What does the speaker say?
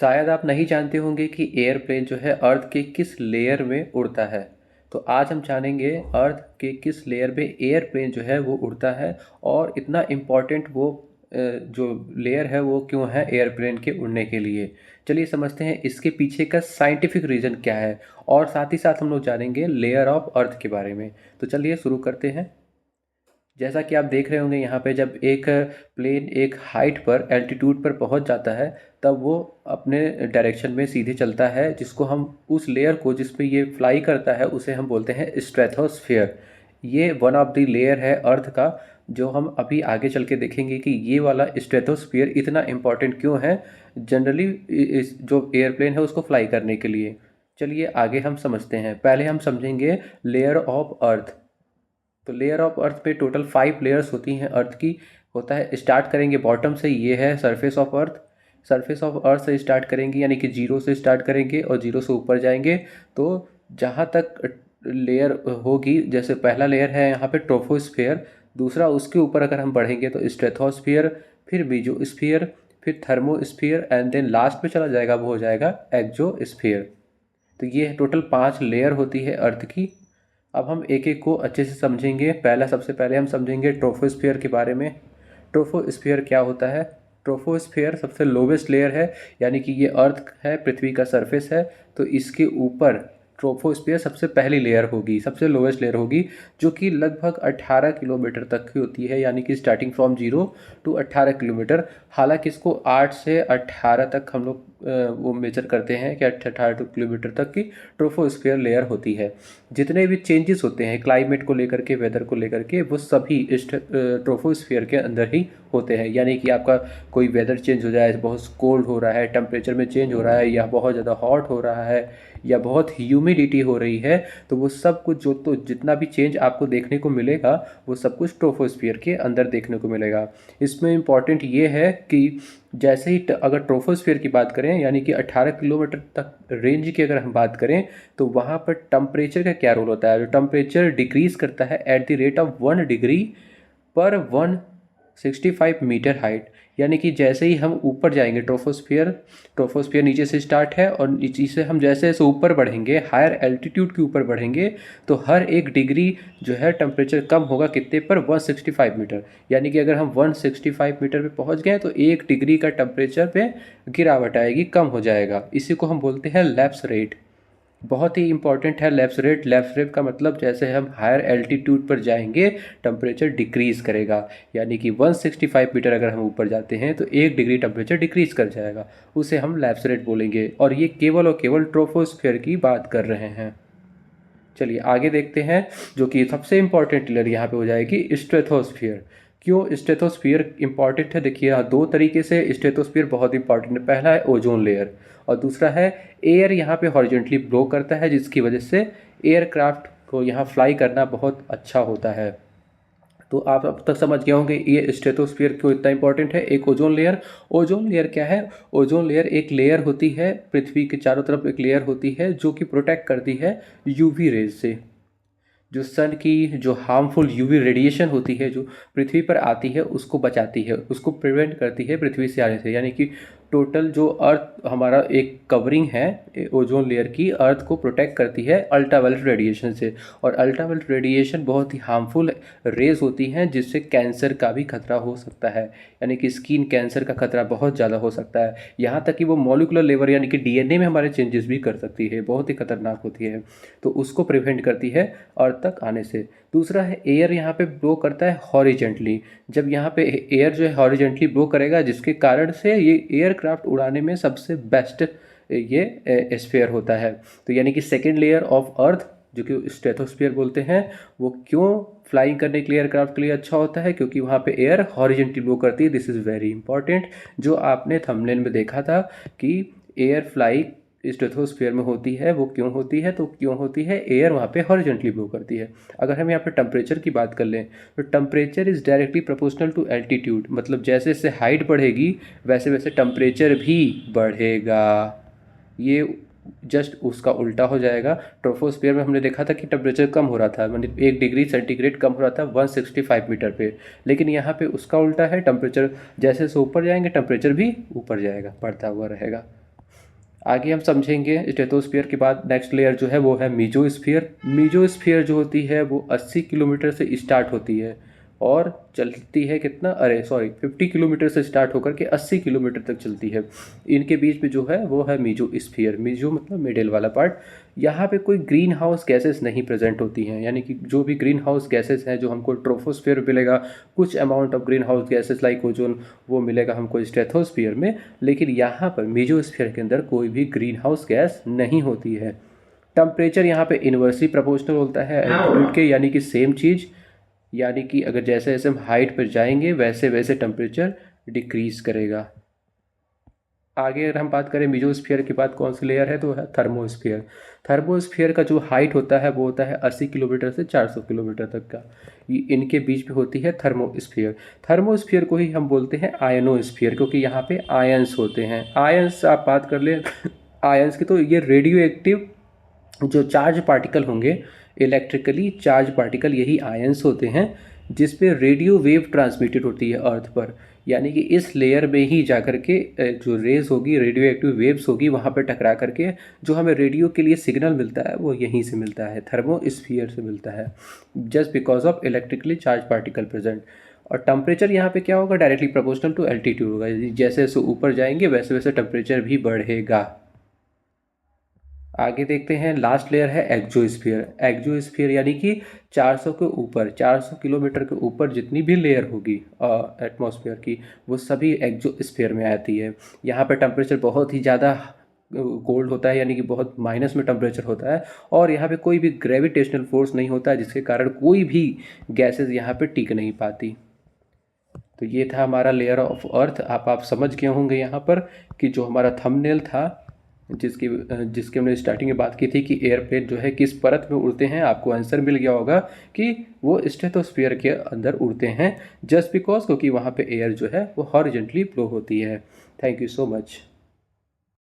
शायद आप नहीं जानते होंगे कि एयरप्लेन जो है अर्थ के किस लेयर में उड़ता है। तो आज हम जानेंगे अर्थ के किस लेयर में एयरप्लेन जो है वो उड़ता है और इतना इम्पोर्टेंट वो जो लेयर है वो क्यों है एयरप्लेन के उड़ने के लिए। चलिए समझते हैं इसके पीछे का साइंटिफिक रीज़न क्या है और साथ ही साथ हम लोग जानेंगे लेयर ऑफ अर्थ के बारे में। तो चलिए शुरू करते हैं। जैसा कि आप देख रहे होंगे यहाँ पे जब एक प्लेन एक हाइट पर एल्टीट्यूड पर पहुँच जाता है तब वो अपने डायरेक्शन में सीधे चलता है, जिसको हम उस लेयर को जिस पे ये फ्लाई करता है उसे हम बोलते हैं स्ट्रेटोस्फियर। ये वन ऑफ द लेयर है अर्थ का, जो हम अभी आगे चल के देखेंगे कि ये वाला स्ट्रेटोस्फियर इतना इम्पॉर्टेंट क्यों है जनरली इस जो एयरप्लेन है उसको फ्लाई करने के लिए। चलिए आगे हम समझते हैं। पहले हम समझेंगे लेयर ऑफ अर्थ। तो लेयर ऑफ अर्थ पे टोटल 5 लेयर्स होती हैं अर्थ की। होता है, स्टार्ट करेंगे बॉटम से, ये है surface of earth. Surface of earth से स्टार्ट करेंगे यानी कि जीरो से स्टार्ट करेंगे और जीरो से ऊपर जाएंगे तो जहाँ तक लेयर होगी, जैसे पहला लेयर है यहाँ पे ट्रोपोस्फियर, दूसरा उसके ऊपर अगर हम बढ़ेंगे तो स्ट्रेटोस्फियर, फिर मीजोस्फियर, फिर थर्मोस्फियर एंड देन लास्ट में चला जाएगा वो हो जाएगा एक्जोस्फियर। तो ये टोटल 5 लेयर होती है अर्थ की। अब हम एक एक को अच्छे से समझेंगे। सबसे पहले हम समझेंगे ट्रोपोस्फियर के बारे में। ट्रोपोस्फियर क्या होता है? ट्रोपोस्फियर सबसे लोवेस्ट लेयर है, यानी कि ये अर्थ है, पृथ्वी का सरफेस है, तो इसके ऊपर ट्रोपोस्फियर सबसे पहली लेयर होगी, सबसे लोवेस्ट लेयर होगी, जो कि लगभग 18 किलोमीटर तक की होती है, यानी कि स्टार्टिंग फ्रॉम 0 टू 18 किलोमीटर। हालांकि इसको 8 से 18 तक हम लोग वो मेजर करते हैं कि 18 किलोमीटर तक की ट्रोपोस्फियर लेयर होती है। जितने भी चेंजेस होते हैं क्लाइमेट को लेकर के, वेदर को लेकर के, वो सभी इस ट्रोपोस्फियर के अंदर ही होते हैं। यानी कि आपका कोई वेदर चेंज हो जाए, बहुत कोल्ड हो रहा है, टेम्परेचर में चेंज हो रहा है, या बहुत ज़्यादा हॉट हो रहा है, या बहुत ह्यूमिडिटी हो रही है, तो वो सब कुछ जो तो जितना भी चेंज आपको देखने को मिलेगा वो सब कुछ ट्रोपोस्फियर के अंदर देखने को मिलेगा। इसमें इम्पॉर्टेंट ये है कि जैसे ही अगर ट्रोपोस्फियर की बात करें, यानी कि 18 किलोमीटर तक रेंज की अगर हम बात करें, तो वहाँ पर टेम्परेचर का क्या रोल होता है? जो टेम्परेचर डिक्रीज़ करता है at the rate of 1 degree पर 165 मीटर हाइट। यानी कि जैसे ही हम ऊपर जाएंगे, ट्रोपोस्फियर नीचे से स्टार्ट है और नीचे से हम जैसे जैसे ऊपर बढ़ेंगे, हायर एल्टीट्यूड के ऊपर बढ़ेंगे, तो हर 1 डिग्री जो है टेम्परेचर कम होगा कितने पर? 165 मीटर। यानी कि अगर हम 165 मीटर पे पहुंच गए तो 1 डिग्री का टेम्परेचर पे गिरावट आएगी, कम हो जाएगा। इसी को हम बोलते हैं लैप्स रेट। बहुत ही इंपॉर्टेंट है लैप्स रेट। लैप्स रेट का मतलब जैसे हम हायर एल्टीट्यूड पर जाएंगे टेम्परेचर डिक्रीज़ करेगा, यानी कि 165 मीटर अगर हम ऊपर जाते हैं तो 1 डिग्री टेम्परेचर डिक्रीज़ कर जाएगा, उसे हम लैप्स रेट बोलेंगे। और ये केवल और केवल ट्रोपोस्फियर की बात कर रहे हैं। चलिए आगे देखते हैं, जो कि सबसे इंपॉर्टेंट लेयर यहाँ पे हो जाएगी स्ट्रेटोस्फियर। क्यों स्ट्रेटोस्फियर इंपॉर्टेंट है? देखिए यहाँ दो तरीके से स्ट्रेटोस्फियर बहुत इंपॉर्टेंट है। पहला है ओजोन लेयर और दूसरा है एयर यहाँ पे हॉरिजॉन्टली ब्लो करता है, जिसकी वजह से एयरक्राफ्ट को यहाँ फ्लाई करना बहुत अच्छा होता है। तो आप अब तक समझ गए होंगे ये स्ट्रेटोस्फियर क्यों इतना इंपॉर्टेंट है। एक ओजोन लेयर। ओजोन लेयर क्या है? ओजोन लेयर एक लेयर होती है, पृथ्वी के चारों तरफ एक लेयर होती है जो कि प्रोटेक्ट करती है यूवी रेज से। जो सन की जो हार्मफुल यूवी रेडिएशन होती है जो पृथ्वी पर आती है उसको बचाती है, उसको प्रिवेंट करती है पृथ्वी से आने से। यानी कि टोटल जो अर्थ हमारा एक कवरिंग है ओजोन लेयर की, अर्थ को प्रोटेक्ट करती है अल्ट्रावायलेट रेडिएशन से। और अल्ट्रावायलेट रेडिएशन बहुत ही हार्मफुल रेज होती हैं, जिससे कैंसर का भी खतरा हो सकता है। यानी कि स्किन कैंसर का खतरा बहुत ज़्यादा हो सकता है। यहाँ तक कि वो मॉलिकुलर लेवल यानी कि डीएनए में हमारे चेंजेस भी कर सकती है, बहुत ही खतरनाक होती है। तो उसको प्रिवेंट करती है अर्थ तक आने से। दूसरा है एयर यहाँ पे ब्लो करता है हॉरिजेंटली। जब यहाँ पे एयर जो है हॉरिजेंटली ब्लो करेगा, जिसके कारण से ये एयरक्राफ्ट उड़ाने में सबसे बेस्ट ये स्फीयर होता है। तो यानी कि सेकेंड लेयर ऑफ अर्थ जो कि स्ट्रेटोस्फीयर बोलते हैं, वो क्यों फ्लाइंग करने के लिए एयरक्राफ्ट के लिए अच्छा होता है? क्योंकि वहाँ पे एयर हॉरिजेंटली ब्लो करती है। This is very important. जो आपने थंबनेल में देखा था कि एयर फ्लाई स्ट्रेटोस्फीयर में होती है, वो क्यों होती है? तो क्यों होती है? एयर वहाँ पे हॉरिजॉन्टली ब्लो करती है। अगर हम यहाँ पे टेम्परेचर की बात कर लें तो temperature is directly proportional to altitude. मतलब जैसे जैसे हाइट बढ़ेगी वैसे वैसे टेम्परेचर भी बढ़ेगा। ये जस्ट उसका उल्टा हो जाएगा। ट्रोपोस्फियर में हमने देखा था कि टेम्परेचर कम हो रहा था, मतलब 1 डिग्री सेंटीग्रेड कम हो रहा था 165 मीटर पे। लेकिन यहाँ पे उसका उल्टा है, टेम्परेचर जैसे जैसे ऊपर जाएंगे टेम्परेचर भी ऊपर जाएगा, बढ़ता हुआ रहेगा। आगे हम समझेंगे स्ट्रेटोस्फीयर के बाद नेक्स्ट लेयर जो है वो है मीजोस्फीयर। मीजोस्फीयर जो होती है वो 80 किलोमीटर से स्टार्ट होती है और चलती है कितना, 50 किलोमीटर से स्टार्ट होकर के 80 किलोमीटर तक चलती है। इनके बीच में जो है वो है मीजोस्फीयर। मीजो मतलब मिडिल वाला पार्ट। यहाँ पे कोई ग्रीन हाउस गैसेस नहीं प्रेजेंट होती हैं, यानी कि जो भी ग्रीन हाउस गैसेस हैं जो हमको ट्रोपोस्फीयर मिलेगा, कुछ amount of green house gases like ozone वो मिलेगा हमको स्ट्रेटोस्फीयर में, लेकिन यहाँ पर मीजोस्फीयर के अंदर कोई भी ग्रीन हाउस गैस नहीं होती है। टेम्परेचर यहाँ पे इन्वर्सली प्रोपोर्शनल होता है एल्टीट्यूड के, यानी कि सेम चीज़, यानी कि अगर जैसे जैसे हम हाइट पर जाएंगे वैसे वैसे टेम्परेचर डिक्रीज करेगा। आगे अगर हम बात करें मीजोस्फीयर के बाद कौन सी लेयर है तो है थर्मोस्फीयर। थर्मोस्फीयर का जो हाइट होता है वो होता है 80 किलोमीटर से 400 किलोमीटर तक का। इनके बीच में होती है थर्मोस्फीयर। थर्मोस्फीयर को ही हम बोलते हैं आयनोस्फीयर, क्योंकि यहाँ पे आयंस होते हैं। आयंस आप बात कर लें आयंस की, तो ये रेडियो एक्टिव जो चार्ज पार्टिकल होंगे, इलेक्ट्रिकली चार्ज पार्टिकल, यही आयंस होते हैं जिस पे रेडियो वेव ट्रांसमिटेड होती है अर्थ पर। यानी कि इस लेयर में ही जा कर के जो रेज होगी, रेडियो एक्टिव वेव्स होगी, वहाँ पर टकरा करके जो हमें रेडियो के लिए सिग्नल मिलता है वो यहीं से मिलता है, थर्मोस्फीयर से मिलता है, just because of electrically charge particle present. और टेम्परेचर यहाँ पे क्या होगा, डायरेक्टली प्रोपोर्शनल टू एल्टीट्यूड होगा। जैसे जैसे ऊपर जाएंगे वैसे वैसे टेम्परेचर भी बढ़ेगा। आगे देखते हैं लास्ट लेयर है एक्जोस्फीयर। एक्जोस्फीयर यानी कि 400 के ऊपर, 400 किलोमीटर के ऊपर जितनी भी लेयर होगी एटमॉस्फेयर की, वो सभी एक्जोस्फीयर में आती है। यहाँ पर टेम्परेचर बहुत ही ज़्यादा कोल्ड होता है, यानी कि बहुत माइनस में टेम्परेचर होता है, और यहाँ पे कोई भी ग्रेविटेशनल फोर्स नहीं होता है, जिसके कारण कोई भी गैसेस यहाँ पे टिक नहीं पाती। तो ये था हमारा लेयर ऑफ अर्थ। आप समझ गए होंगे यहाँ पर कि जो हमारा थंबनेल था, जिसकी हमने स्टार्टिंग में बात की थी कि एयरप्लेन जो है किस परत में उड़ते हैं, आपको आंसर मिल गया होगा कि वो स्ट्रेटोस्फीयर के अंदर उड़ते हैं, जस्ट बिकॉज क्योंकि वहाँ पे एयर जो है वो हॉरिजॉन्टली फ्लो होती है। Thank you so much.